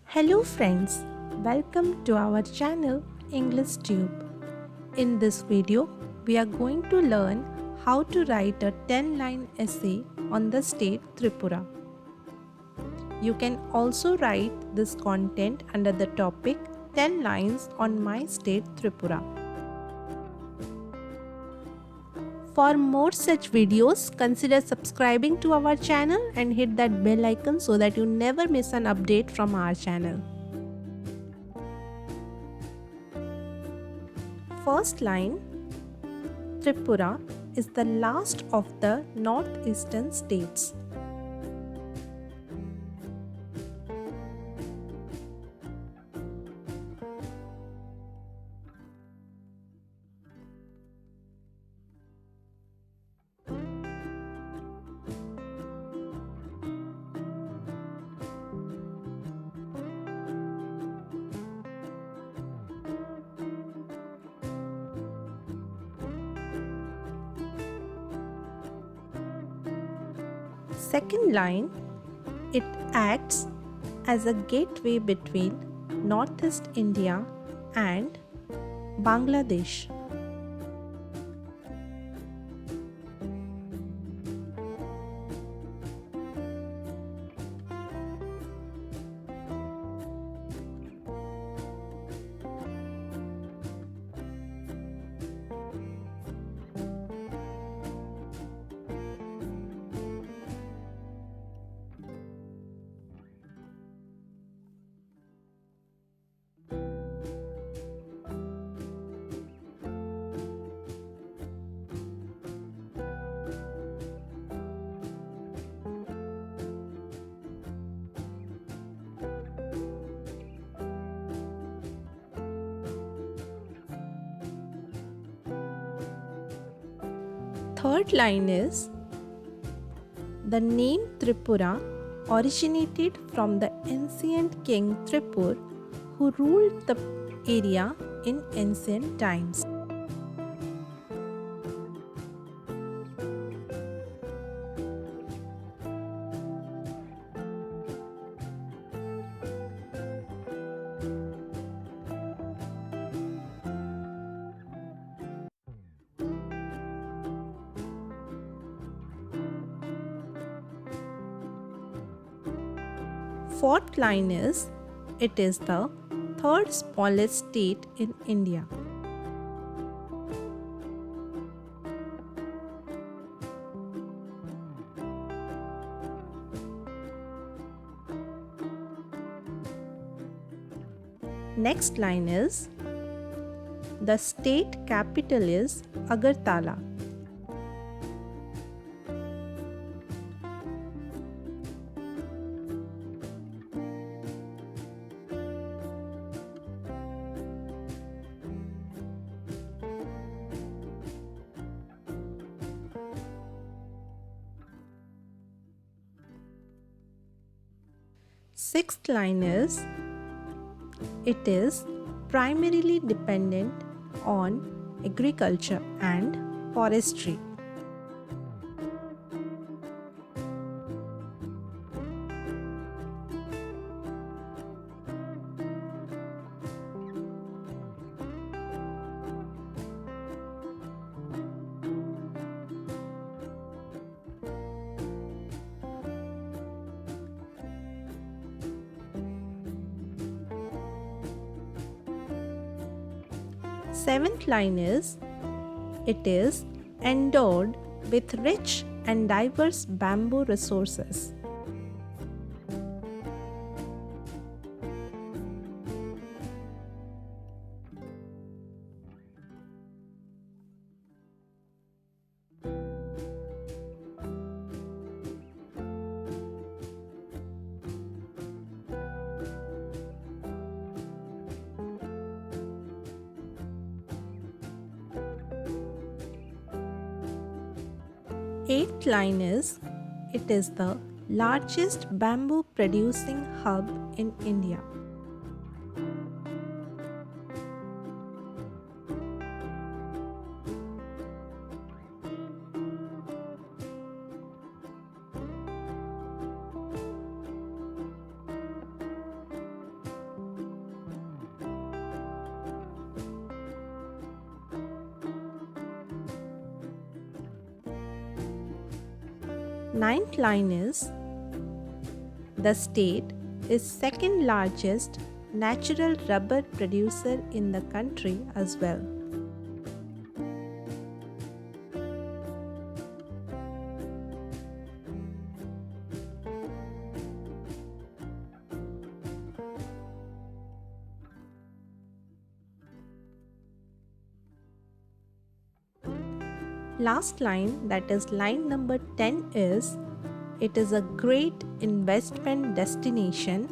Hello friends, welcome to our channel English Tube. In this video, we are going to learn how to write a 10-line essay on the state Tripura. You can also write this content under the topic 10 lines on my state Tripura. For more such videos, consider subscribing to our channel and hit that bell icon so that you never miss an update from our channel. First line, Tripura is the last of the northeastern states. Second line, it acts as a gateway between Northeast India and Bangladesh. Third line is, the name Tripura originated from the ancient king Tripur who ruled the area in ancient times. Fourth line is, it is the third smallest state in India. Next line is, the state capital is Agartala. Sixth line is, it is primarily dependent on agriculture and forestry. Seventh line is, it is endowed with rich and diverse bamboo resources. Eighth line is, it is the largest bamboo producing hub in India. Ninth line is the state is second largest natural rubber producer in the country as well. Last line, that is line number 10, is it is a great investment destination